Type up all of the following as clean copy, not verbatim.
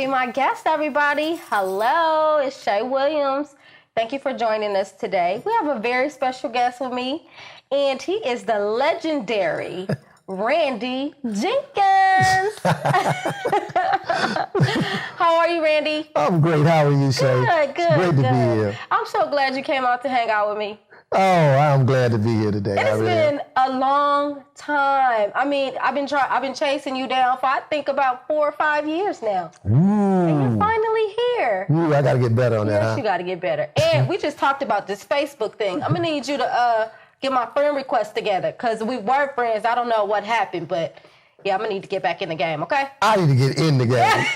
be my guest, everybody. Hello, it's Shay Williams. Thank you for joining us today. We have a very special guest with me, and he is the legendary Randy Jenkins. How are you, Randy? I'm great. How are you, Shay? Good. It's great to be here. I'm so glad you came out to hang out with me. Oh, I'm glad to be here today. It's been a long time. I mean, I've been chasing you down for I think about 4 or 5 years now. Ooh. And you're finally here. Ooh, I got to get better on that, Yes, you got to get better. And we just talked about this Facebook thing. I'm going to need you to get my friend request together because we were friends. I don't know what happened, but yeah, I'm going to need to get back in the game, okay? I need to get in the game.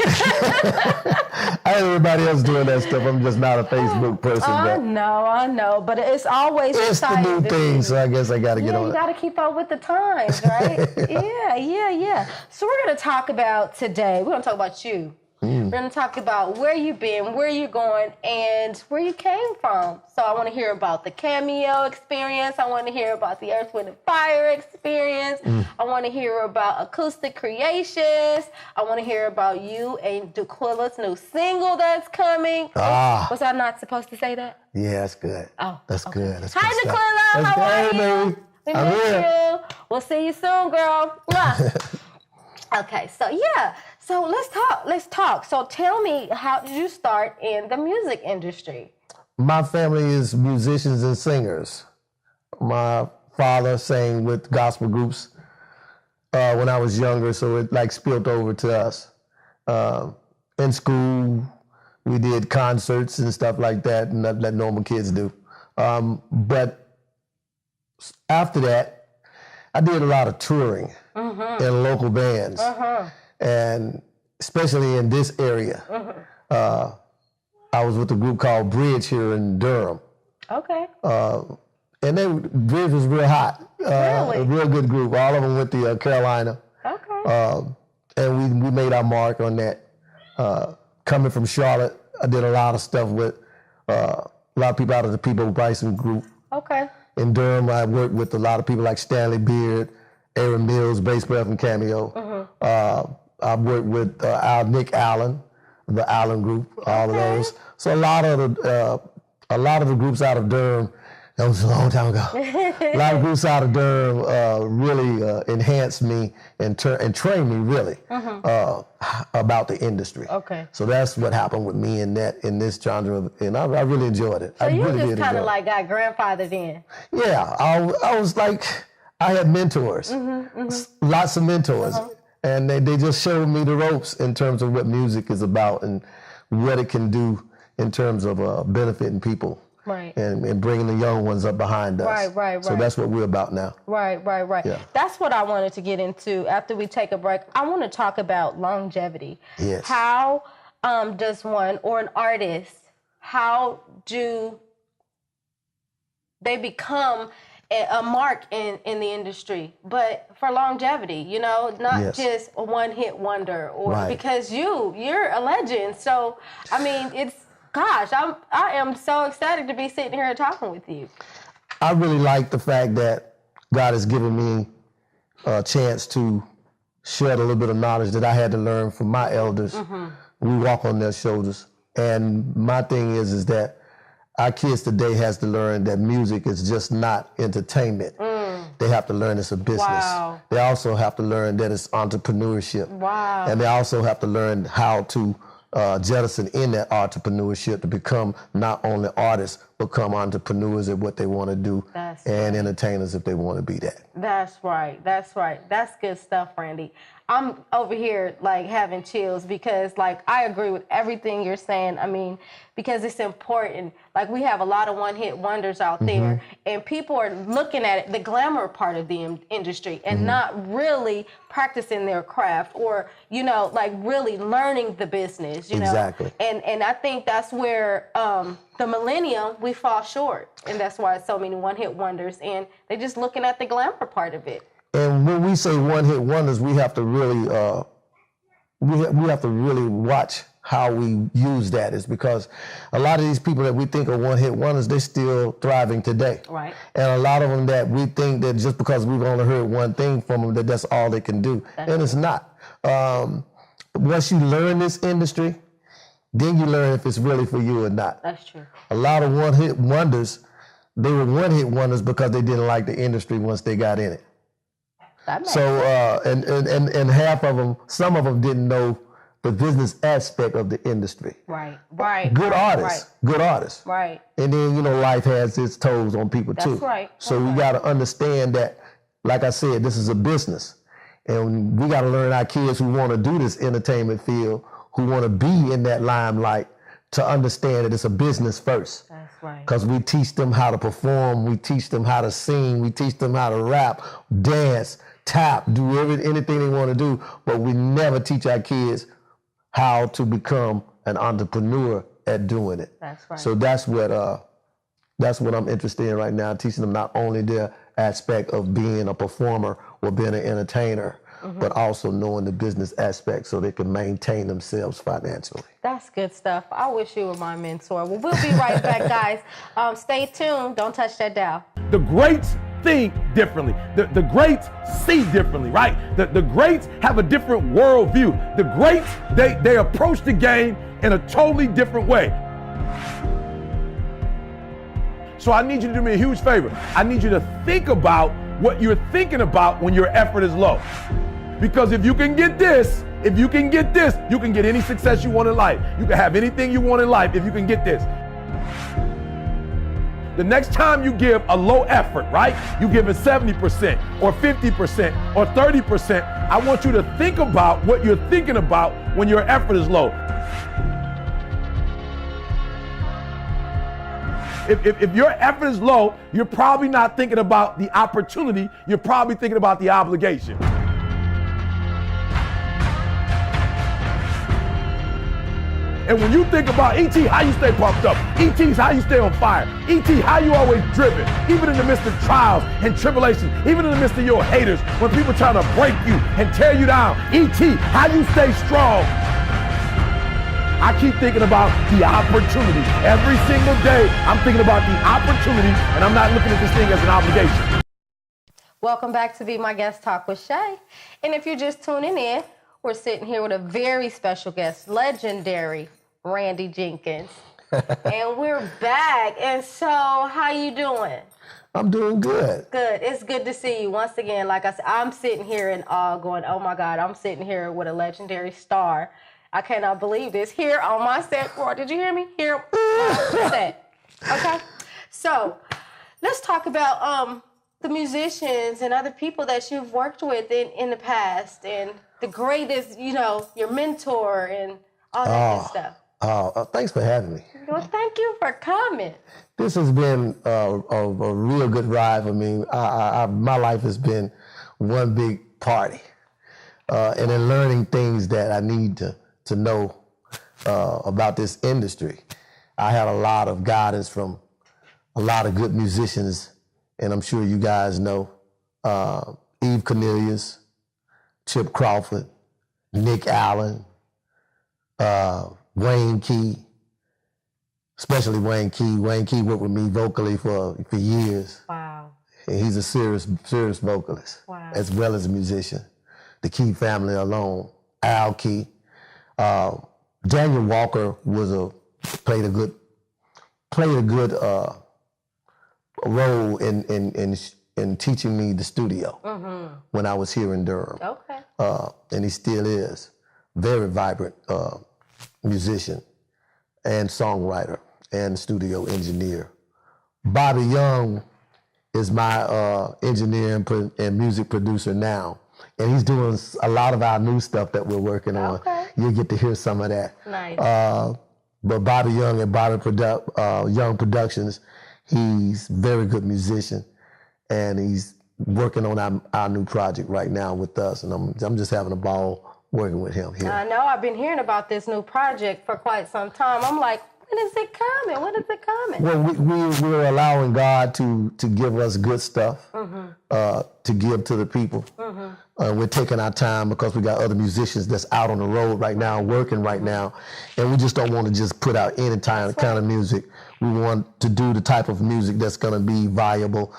I everybody else doing that stuff. I'm just not a Facebook person. I know. But it's always it's the new thing, so I guess I got to get on it. You got to keep up with the times, right? Yeah. So we're going to talk about today, we're going to talk about you. We're going to talk about where you've been, where you're going, and where you came from. So I want to hear about the Cameo experience. I want to hear about the Earth, Wind, and Fire experience. I want to hear about Acoustic Creations. I want to hear about you and Daquila's new single that's coming. Was I not supposed to say that? Yeah, that's good. Oh, that's okay. good. That's Hi, good Daquila. How are you? Baby. We miss you. We'll see you soon, girl. Okay, so let's talk. So tell me, how did you start in the music industry? My family is musicians and singers. My father sang with gospel groups when I was younger, so it like spilled over to us. In school, we did concerts and stuff like that, and that normal kids do. But after that, I did a lot of touring in local bands, and especially in this area. I was with a group called Bridge here in Durham. Okay. And Bridge was real hot. Really? A real good group. All of them went to Carolina. Okay. And we made our mark on that. Coming from Charlotte, I did a lot of stuff with a lot of people out of the People Bryson group. Okay. In Durham, I worked with a lot of people like Stanley Beard, Aaron Mills, bass player from Cameo. I worked with Nick Allen, the Allen Group, all of those. So a lot of the groups out of Durham, that was a long time ago. A lot of groups out of Durham really enhanced me and trained me really about the industry. Okay. So that's what happened with me in this genre, and I really enjoyed it. So you really just kind of like got grandfathered in. Yeah, I was like, I had mentors, lots of mentors. And they just showed me the ropes in terms of what music is about and what it can do in terms of benefiting people. Right. And bringing the young ones up behind us. Right. So that's what we're about now. Right. Yeah. That's what I wanted to get into after we take a break. I want to talk about longevity. Yes. How does one or an artist, how do they become a mark in the industry, but for longevity, not just a one-hit wonder, or because you're a legend. So, I mean, I am so excited to be sitting here and talking with you. I really like the fact that God has given me a chance to shed a little bit of knowledge that I had to learn from my elders. We walk on their shoulders. And my thing is that our kids today has to learn that music is just not entertainment. They have to learn it's a business. Wow. They also have to learn that it's entrepreneurship. Wow. And they also have to learn how to jettison in that entrepreneurship to become not only artists, become entrepreneurs at what they want to do, and entertainers if they want to be that. That's right. That's good stuff, Randy. I'm over here like having chills because like I agree with everything you're saying. I mean, because it's important. Like we have a lot of one-hit wonders out there, and people are looking at it, the glamour part of the industry, and not really practicing their craft or, like really learning the business, Exactly. And I think that's where the millennium, we fall short. And that's why so many one-hit wonders, and they're just looking at the glamour part of it. And when we say one-hit wonders, we have to really we have to really watch how we use that, is because a lot of these people that we think are one-hit wonders, they're still thriving today. Right. And a lot of them that we think that just because we've only heard one thing from them, that that's all they can do. And it's not. once you learn this industry, then you learn if it's really for you or not. That's true. A lot of one-hit wonders, they were one-hit wonders because they didn't like the industry once they got in it. That makes sense. And half of them, some of them didn't know the business aspect of the industry. Right. Good artists. Right. And then, life has its toes on people too. That's right. So we got to understand that, like I said, this is a business. And we got to learn our kids who want to do this entertainment field, who want to be in that limelight, to understand that it's a business first. That's right. Because we teach them how to perform, we teach them how to sing, we teach them how to rap, dance, tap, do anything they want to do, but we never teach our kids how to become an entrepreneur at doing it. That's right. So that's what I'm interested in right now, teaching them not only their aspect of being a performer or being an entertainer, but also knowing the business aspect so they can maintain themselves financially. That's good stuff. I wish you were my mentor. Well, we'll be right back, guys. Stay tuned. Don't touch that dial. The greats think differently. The greats see differently, right? The greats have a different worldview. The greats, they approach the game in a totally different way. So I need you to do me a huge favor. I need you to think about what you're thinking about when your effort is low. Because if you can get this, you can get any success you want in life. You can have anything you want in life if you can get this. The next time you give a low effort, right? You give it 70% or 50% or 30%. I want you to think about what you're thinking about when your effort is low. If your effort is low, you're probably not thinking about the opportunity. You're probably thinking about the obligation. And when you think about E.T., how you stay pumped up? E.T.'s how you stay on fire. E.T., how you always driven, even in the midst of trials and tribulations, even in the midst of your haters, when people try to break you and tear you down. E.T., how you stay strong. I keep thinking about the opportunity. Every single day, I'm thinking about the opportunity, and I'm not looking at this thing as an obligation. Welcome back to Be My Guest Talk with Shay. And if you're just tuning in, we're sitting here with a very special guest, legendary Randy Jenkins. And we're back. And so, how you doing? I'm doing good. Good. It's good to see you once again. Like I said, I'm sitting here in awe going, oh my God, I'm sitting here with a legendary star. I cannot believe this. Here on my set. Did you hear me? Here on my set. Okay? So, let's talk about the musicians and other people that you've worked with in the past, and the greatest, your mentor and all that good stuff. Thanks for having me. Well, thank you for coming. This has been a real good ride for me. My life has been one big party, and in learning things that I need to know about this industry. I had a lot of guidance from a lot of good musicians, and I'm sure you guys know Eve Cornelius, Chip Crawford, Nick Allen, Wayne Key, especially Wayne Key. Wayne Key worked with me vocally for years. Wow. And he's a serious vocalist, wow, as well as a musician. The Key family alone, Al Key. Daniel Walker played a good role in teaching me the studio when I was here in Durham. Okay. And he still is very vibrant musician and songwriter and studio engineer. Bobby Young is my engineer and music producer now. And he's doing a lot of our new stuff that we're working on. Okay. You'll get to hear some of that. Nice. But Bobby Young and Young Productions, he's a very good musician, and he's working on our new project right now with us, and I'm just having a ball working with him here. I know. I've been hearing about this new project for quite some time. I'm like, when is it coming? When is it coming? Well, we're allowing God to give us good stuff to give to the people. We're taking our time because we got other musicians that's out on the road right now, working right now, and we just don't want to just put out any kind of music. We want to do the type of music that's going to be viable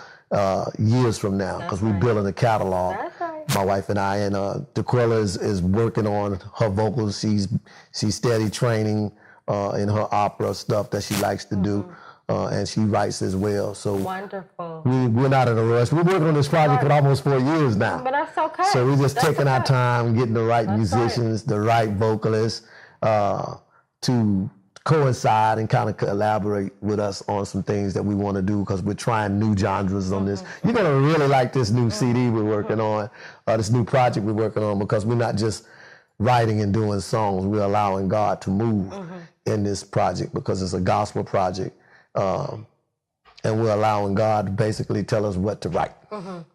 years from now, because we're building a catalog. That's right. My wife and I, and Daquilla is working on her vocals. She's steady training in her opera stuff that she likes to do, and she writes as well. So wonderful. We're not in a rush. We're working on this project for almost 4 years now. But that's okay. So we're just taking our time, getting the right musicians, the right vocalists to coincide and kind of collaborate with us on some things that we want to do, because we're trying new genres on this. You're going to really like this new CD we're working on, this new project we're working on, because we're not just writing and doing songs. We're allowing God to move in this project, because it's a gospel project. And we're allowing God to basically tell us what to write.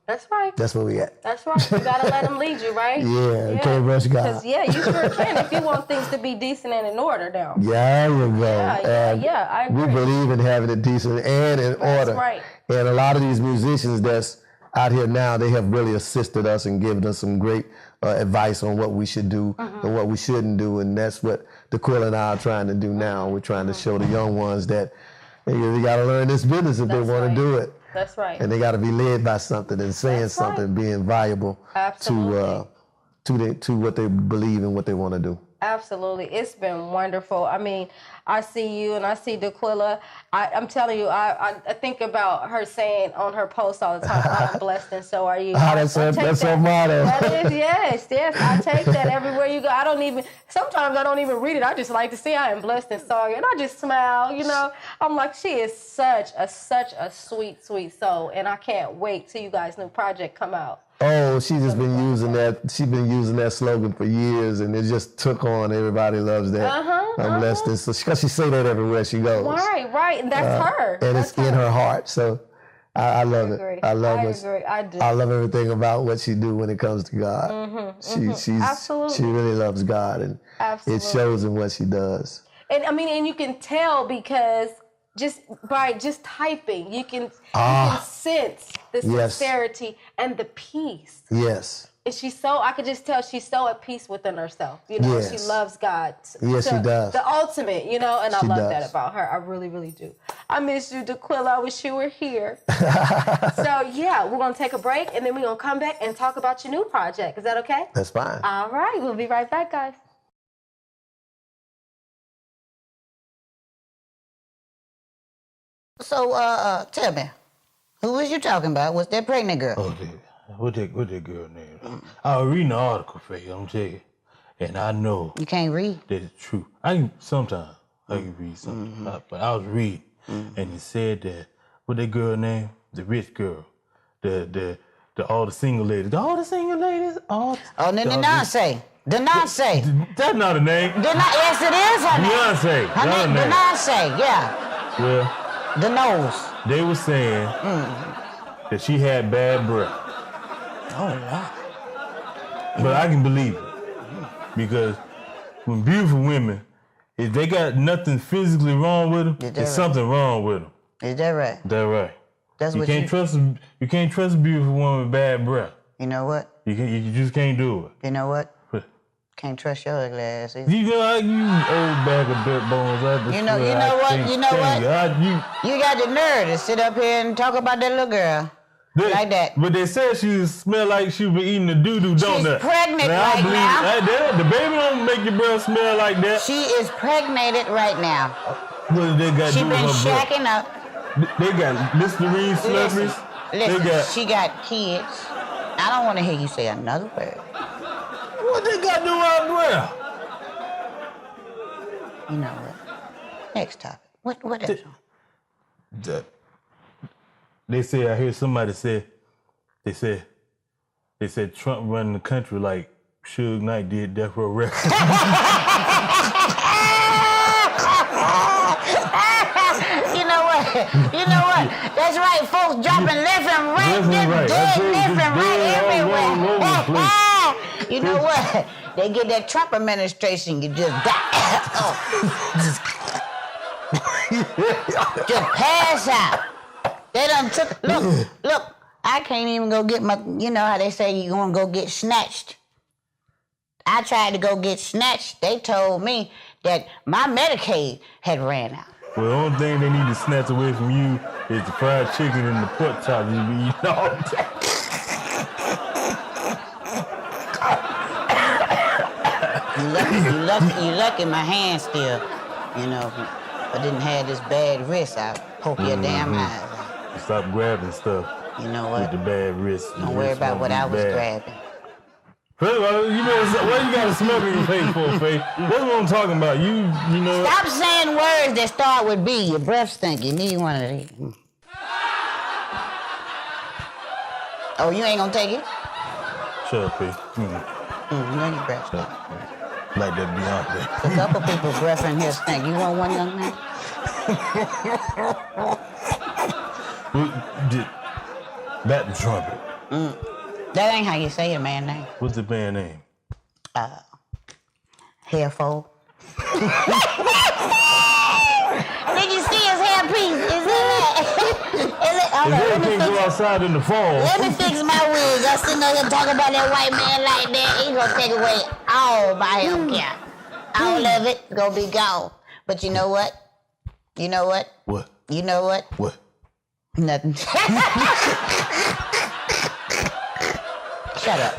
That's right. That's where we at. That's right. You gotta let him lead you, right? Yeah, can't rush God. You sure can if you want things to be decent and in order now. Yeah, there you go. Yeah, I agree. We believe in having it decent and in order. That's right. And a lot of these musicians that's out here now, they have really assisted us and given us some great advice on what we should do and what we shouldn't do. And that's what Daquilla and I are trying to do now. We're trying to show the young ones that they got to learn this business if they want to do it. That's right. And they got to be led by something and saying something, being valuable to what they believe and what they want to do. Absolutely. It's been wonderful. I mean, I see you and I see Daquilla. I'm telling you, I think about her saying on her post all the time, I'm blessed and so are you. That's her motto. That is, yes. I take that everywhere you go. Sometimes I don't even read it. I just like to see I am blessed and so are you. And I just smile, you know. I'm like, she is such a sweet, sweet soul. And I can't wait till you guys' new project come out. Oh, she's just been using that. She's been using that slogan for years, and it just took on. Everybody loves that. I'm blessed, because she say that everywhere she goes. Right, and that's her. And it's in her heart. So I love it. I love it. I do. I love everything about what she do when it comes to God. She really loves God, and it shows in what she does. And I mean, and you can tell because just by typing, you can sense the sincerity and the peace. Yes. And I could just tell she's so at peace within herself. You know, she loves God. Yes, she does. The ultimate, you know, and I love that about her. I really, really do. I miss you, Daquilla. I wish you were here. So, we're going to take a break, and then we're going to come back and talk about your new project. Is that okay? That's fine. All right. We'll be right back, guys. So, tell me, who was you talking about? Was that pregnant girl? Oh, what that girl name? I was reading the article for you, I'm telling you, and I know you can't read. That it's true. Sometimes I can read something, but I was reading, and it said that what that girl name? The rich girl, all the single ladies, Oh, Denonce. That's not a name. Yes, it is her name. Beyonce. Her name, Denonce. Yeah. Well. The nose. They were saying that she had bad breath. Oh, wow. But I can believe it. Because when beautiful women, if they got nothing physically wrong with them, there's something wrong with them. Is that right? That's right. That's you can't trust a beautiful woman with bad breath. You know what? You just can't do it. You know what? Can't trust your ugly ass either. You old bag of dirt bones. You know what? You got the nerve to sit up here and talk about that little girl like that. But they said she smelled like she was eating a doo-doo donut. She's pregnant right now. The baby don't make your breath smell like that. She is pregnated right now. What they got? She been shacking up. They got Listerine slurpees. Listen, she got kids. I don't want to hear you say another word. What they got to do with breath? You know what? Next topic. What else? They say, I hear somebody say, they said Trump running the country like Suge Knight did Death Row Records. You know what? That's right, folks dropping left and right, left and right everywhere. You know what? They get that Trump administration, you just just pass out. They done took, look, I can't even go get my, you know how they say you gonna go get snatched. I tried to go get snatched. They told me that my Medicaid had ran out. Well, the only thing they need to snatch away from you is the fried chicken and the pork chops you be eating all the time. You lucky my hand still, you know. If I didn't have this bad wrist, I'd poke your damn eyes out. Stop grabbing stuff. You know what? With the bad wrist. Don't worry about what I was grabbing. First of all, you know what you got a smoke in your face for, Faith? That's what I'm talking about. You know. Stop saying words that start with B. Your breath stink. You need one of these. Oh, you ain't gonna take it? Shut up, Faith. You know your breath stink. Like that Beyonce. A couple people's breath in here stink. You want one, young man? That the trumpet. That ain't how you say your man's name. What's the band name? Hairfold. Did you see his hairpiece? Is it? His hair can't go outside in the fall. Let me fix my wig. I sitting there talking about that white man like that. He gonna take away all my health care. All of it gonna be gone. But you know what? You know what? What? You know what? What? Nothing. Shut up.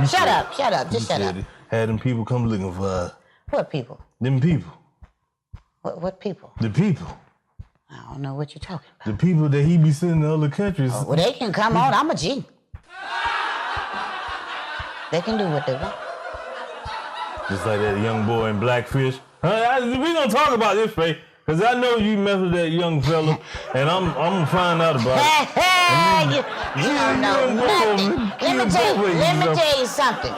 Shut up. Just shut up. Had them people come looking for What people? them people. What people? The people. I don't know what you're talking about. The people that he be sending to other countries. Oh, well, they can come on. I'm a G. They can do what they want. Just like that young boy in Blackfish. We gonna talk about this, Faye, because I know you mess with that young fella, and I'm gonna find out about it. You don't know nothing. Let me tell you something.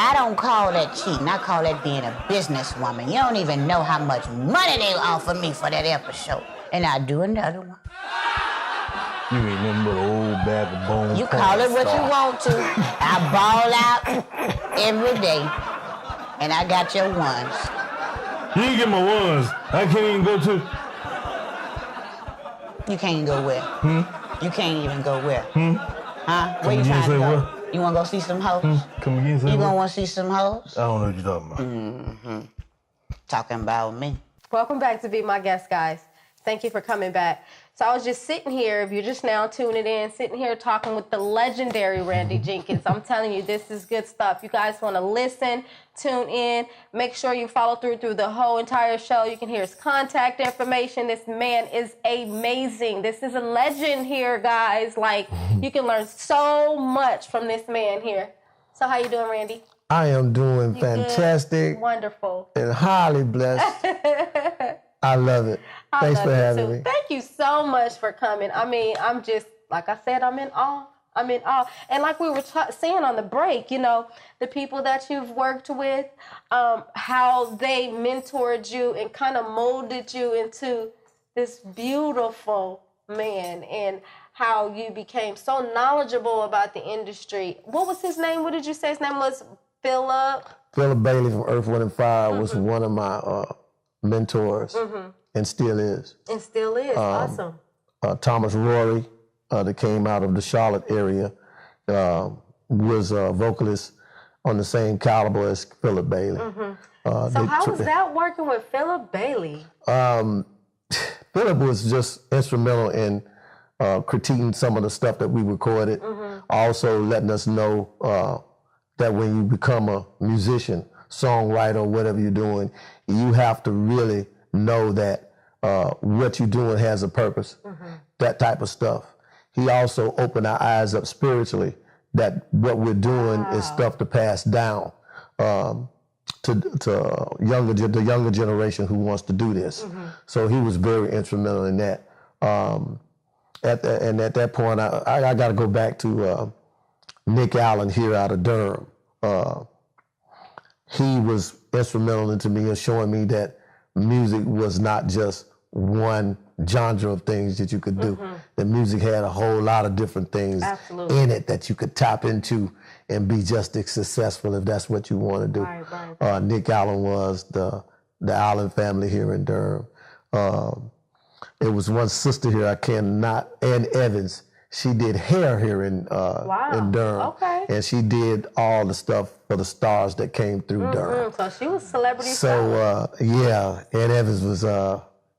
I don't call that cheating. I call that being a businesswoman. You don't even know how much money they offer me for that episode. And I'll do another one. You ain't nothing but an old bag of bones. You call it what you want to. I ball out every day. And I got your ones. You didn't get my ones. I can't even go to... You can't even go where? You can't even go where? Huh? Where you trying to go? What? You want to go see some hoes? Come again, say You what? gonna want to see some hoes? I don't know what you're talking about. Talking about me. Welcome back to Be My Guest, guys. Thank you for coming back. So I was just sitting here, if you're just now tuning in, sitting here talking with the legendary Randy Jenkins. I'm telling you, this is good stuff. You guys want to listen, tune in, make sure you follow through the whole entire show. You can hear his contact information. This man is amazing. This is a legend here, guys. Like, you can learn so much from this man here. So how you doing, Randy? I am doing You fantastic. good? Wonderful. And highly blessed. I love it. Thanks for having me. Thank you so much for coming. I mean, I'm just, like I said, I'm in awe. And like we were saying on the break, you know, the people that you've worked with, how they mentored you and kind of molded you into this beautiful man, and how you became so knowledgeable about the industry. What was his name? What did you say his name was? Philip Bailey from Earth, Wind & Fire was one of my mentors, and still is. And still is. Awesome. Thomas Rory, that came out of the Charlotte area, was a vocalist on the same caliber as Philip Bailey. So how was that working with Philip Bailey? Philip was just instrumental in critiquing some of the stuff that we recorded, also letting us know that when you become a musician, songwriter, whatever you're doing, you have to really know that what you're doing has a purpose, that type of stuff. He also opened our eyes up spiritually that what we're doing is stuff to pass down to the younger generation who wants to do this. So he was very instrumental in that. At that point, I got to go back to Nick Allen here out of Durham. He was instrumental into me in showing me that music was not just one genre of things that you could do. The music had a whole lot of different things in it that you could tap into and be just as successful if that's what you want to do. Right. Nick Allen was the Allen family here in Durham. It was one sister here, Ann Evans. She did hair here in Durham. And she did all the stuff for the stars that came through Durham. So she was celebrity. So, Ann Evans was,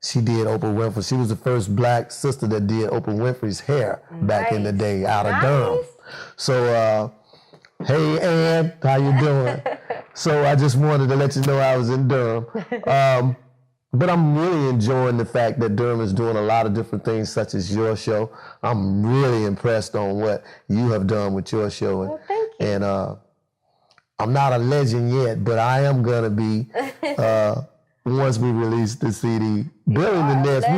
she did Oprah Winfrey. She was the first black sister that did Oprah Winfrey's hair back in the day out of Durham. So, hey, Ann, how you doing? So I just wanted to let you know I was in Durham. But I'm really enjoying the fact that Durham is doing a lot of different things, such as your show. I'm really impressed on what you have done with your show. Well, thank you. And I'm not a legend yet, but I am gonna be once we release the CD. Building the nest,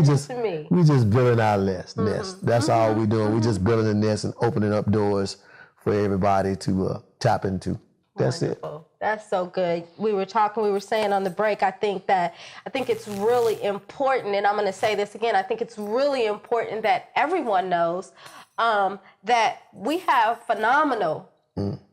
we just building our nest. That's all we're doing. We're just building the nest and opening up doors for everybody to tap into. That's Wonderful. it. That's so good. We were saying on the break, I think it's really important, and I'm going to say this again, I think it's really important that everyone knows that we have phenomenal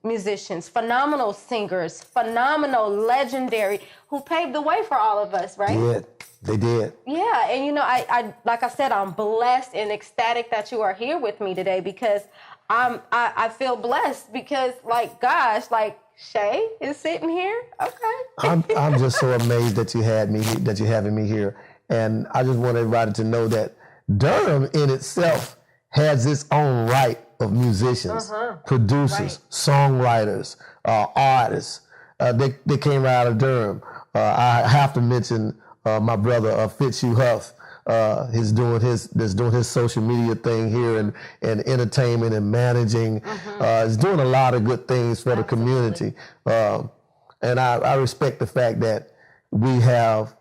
musicians, phenomenal singers, phenomenal, legendary, who paved the way for all of us, right? They did. Yeah, and you know, I like I said, I'm blessed and ecstatic that you are here with me today, because I feel blessed, because like, gosh, like, Shay is sitting here. Okay. I'm just so amazed that you you're having me here, and I just want everybody to know that Durham in itself has its own right of musicians, producers, songwriters, artists. They came right out of Durham. I have to mention my brother Fitzhugh Huff. He's doing his social media thing here and entertainment and managing. He's doing a lot of good things for the community. And I respect the fact that we have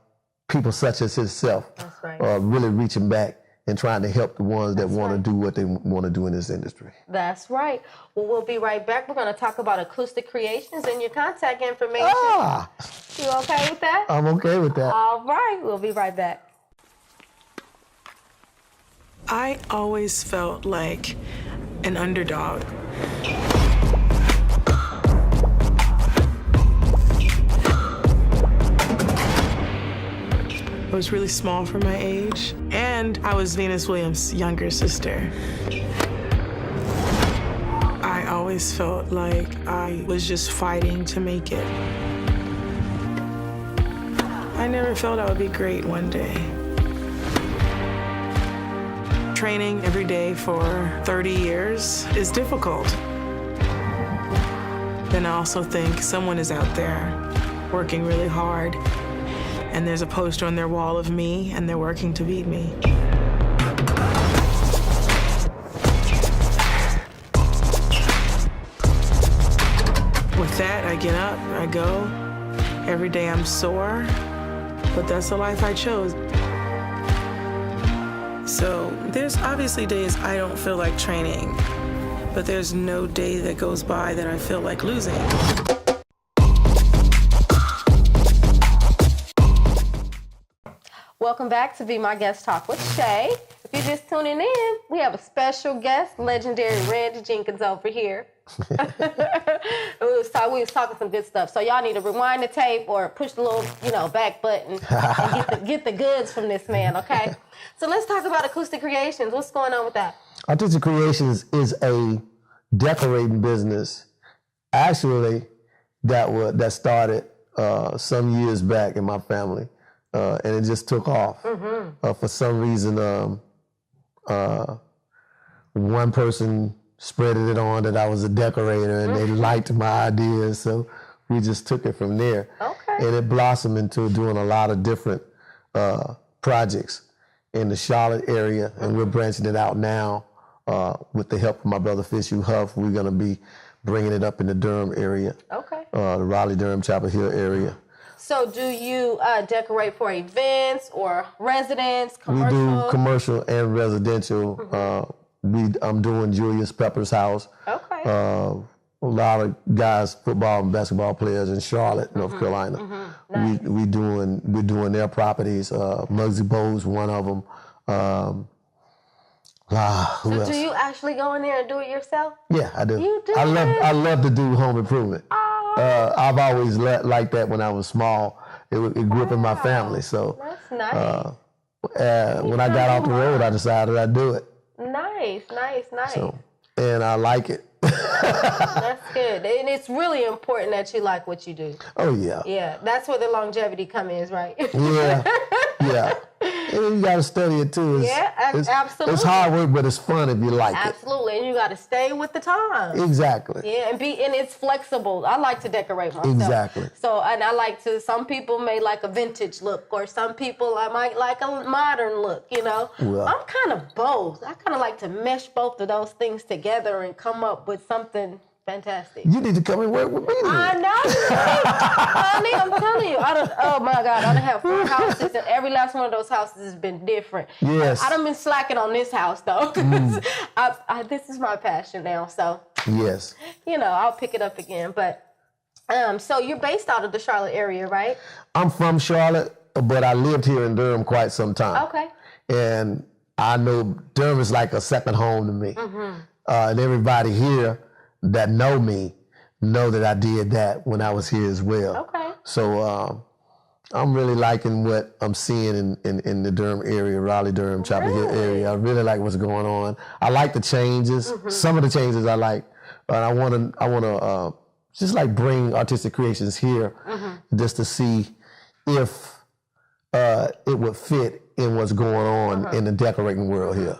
people such as himself really reaching back and trying to help the ones that want to do what they want to do in this industry. That's right. Well, we'll be right back. We're going to talk about Acoustic Creations and your contact information. You okay with that? I'm okay with that. All right. We'll be right back. I always felt like an underdog. I was really small for my age, and I was Venus Williams' younger sister. I always felt like I was just fighting to make it. I never felt I would be great one day. Training every day for 30 years is difficult. Then I also think someone is out there working really hard, and there's a poster on their wall of me, and they're working to beat me. With that, I get up, I go. Every day I'm sore, but that's the life I chose. So there's obviously days I don't feel like training, but there's no day that goes by that I feel like losing. Welcome back to Be My Guest Talk with Shay. If you're just tuning in, we have a special guest, legendary Randy Jenkins over here. we was talking some good stuff. So y'all need to rewind the tape or push the little, back button and get the goods from this man, okay? So let's talk about Acoustic Creations. What's going on with that? Acoustic Creations is a decorating business, actually, that started some years back in my family, and it just took off. For some reason, one person spreaded it on that I was a decorator, and they liked my ideas, so we just took it from there. Okay. And it blossomed into doing a lot of different projects in the Charlotte area, and we're branching it out now with the help of my brother Fitzhugh Huff. We're going to be bringing it up in the Durham area, the Raleigh-Durham, Chapel Hill area. So do you decorate for events or residents, commercial? We do commercial and residential. I'm doing Julius Pepper's house. Okay. A lot of guys, football and basketball players in Charlotte, North Carolina. Nice. We're doing their properties. Muggsy Bogues, one of them. Who else? Do you actually go in there and do it yourself? Yeah, I do. You do? I love to do home improvement. Oh. I've always liked that when I was small. It grew up in my family. So that's nice. when I got off the road, I decided I'd do it. Nice. So, and I like it. That's good. And it's really important that you like what you do. Oh, yeah. Yeah, that's where the longevity comes in, right? Yeah. And you got to study it too. Absolutely. It's hard work, but it's fun if you like it. Absolutely, and you got to stay with the time. Exactly. Yeah, and it's flexible. I like to decorate myself. Exactly. So, and I like to. Some people may like a vintage look, or some people I might like a modern look. You know, Well, I'm kind of both. I kind of like to mesh both of those things together and come up with something fantastic. You need to come and work with me. I know, honey. I'm telling you. Oh my God, I done have 4 houses, and every last one of those houses has been different. Yes. I done been slacking on this house though. This is my passion now, so Yes. I'll pick it up again. But so you're based out of the Charlotte area, right? I'm from Charlotte, but I lived here in Durham quite some time. Okay. And I know Durham is like a second home to me. Mm-hmm. And everybody here that know me know that I did that when I was here as well. Okay. So I'm really liking what I'm seeing in the Durham area, Raleigh, Durham, Chapel Hill area. I really like what's going on. I like the changes. Mm-hmm. Some of the changes I like. But I want to just like bring Artistic Creations here just to see if it would fit in what's going on in the decorating world here,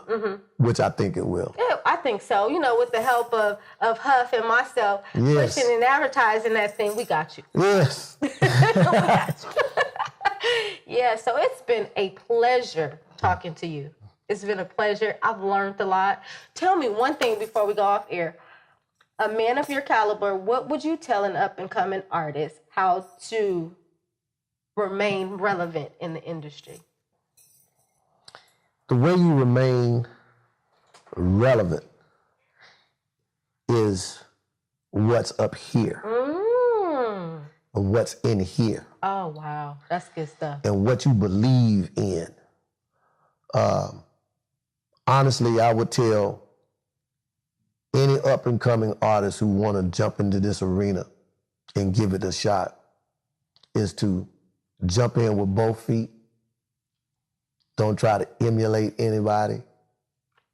which I think it will. Yeah, I think so. With the help of Huff and myself, Yes. pushing and advertising that thing, we got you. Yes. We got you. Yeah, so it's been a pleasure talking to you. It's been a pleasure. I've learned a lot. Tell me one thing before we go off air. A man of your caliber, what would you tell an up-and-coming artist how to remain relevant in the industry? The way you remain relevant is what's up here and what's in here. Oh, wow. That's good stuff. And what you believe in. Honestly, I would tell any up-and-coming artist who want to jump into this arena and give it a shot is to jump in with both feet. Don't try to emulate anybody.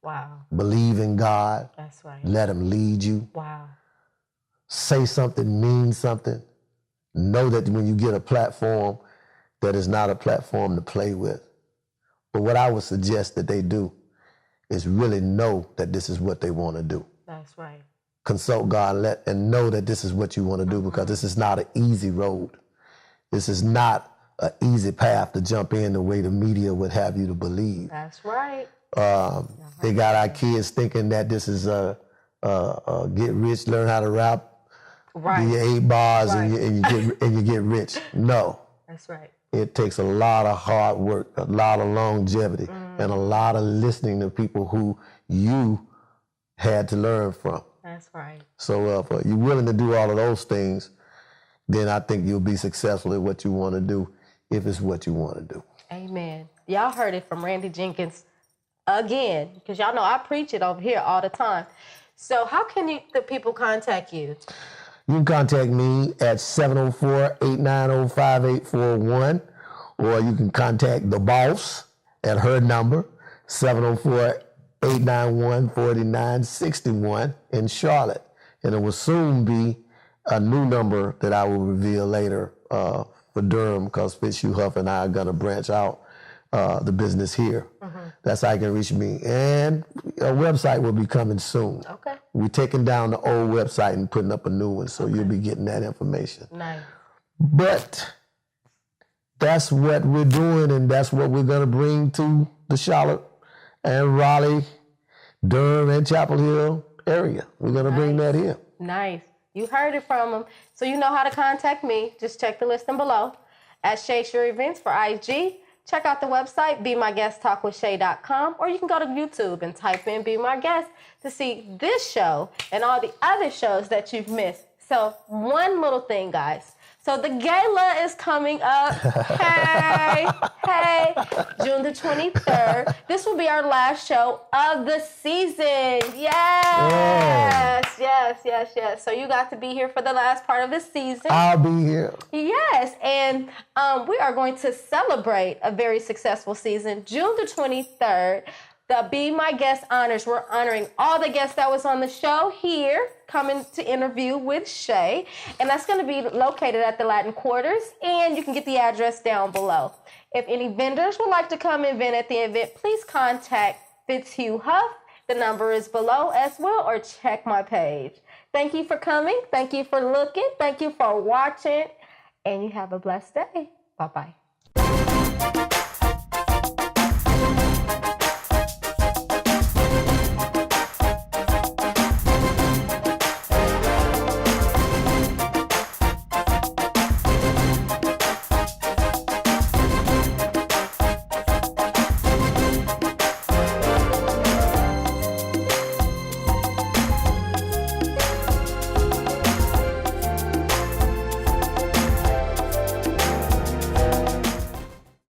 Wow. Believe in God. That's right. Let him lead you. Wow. Say something, mean something. Know that when you get a platform, that is not a platform to play with. But what I would suggest that they do is really know that this is what they want to do. That's right. Consult God and know that this is what you want to do, because this is not an easy road. This is not an easy path to jump in the way the media would have you to believe. That's right. They got our kids thinking that this is a get rich, learn how to rap, Right. do your 8 bars Right. and you get rich. No. That's right. It takes a lot of hard work, a lot of longevity, and a lot of listening to people who you had to learn from. That's right. So if you're willing to do all of those things, then I think you'll be successful at what you want to do, if it's what you want to do. Amen. Y'all heard it from Randy Jenkins again, because y'all know I preach it over here all the time. So how can the people contact you? You can contact me at 704-890-5841, or you can contact the boss at her number, 704-891-4961 in Charlotte. And it will soon be a new number that I will reveal later for Durham, because Fitzhugh Huff and I are going to branch out the business here. That's how you can reach me. And a website will be coming soon. Okay. We're taking down the old website and putting up a new one, so you'll be getting that information. Nice. But that's what we're doing, and that's what we're going to bring to the Charlotte and Raleigh, Durham, and Chapel Hill area. We're going to bring that here. Nice. You heard it from them. So you know how to contact me. Just check the listing below. At Shay Sure Events for IG. Check out the website, BeMyGuestTalkWithShay.com, or you can go to YouTube and type in Be My Guest to see this show and all the other shows that you've missed. So one little thing, guys. So the gala is coming up. Hey, June the 23rd. This will be our last show of the season. Yes. So you got to be here for the last part of the season. I'll be here. Yes, and we are going to celebrate a very successful season, June the 23rd. The Be My Guest honors. We're honoring all the guests that was on the show here, coming to interview with Shay. And that's going to be located at the Latin Quarters. And you can get the address down below. If any vendors would like to come and vent at the event, please contact Fitzhugh Huff. The number is below as well, or check my page. Thank you for coming. Thank you for looking. Thank you for watching. And you have a blessed day. Bye-bye.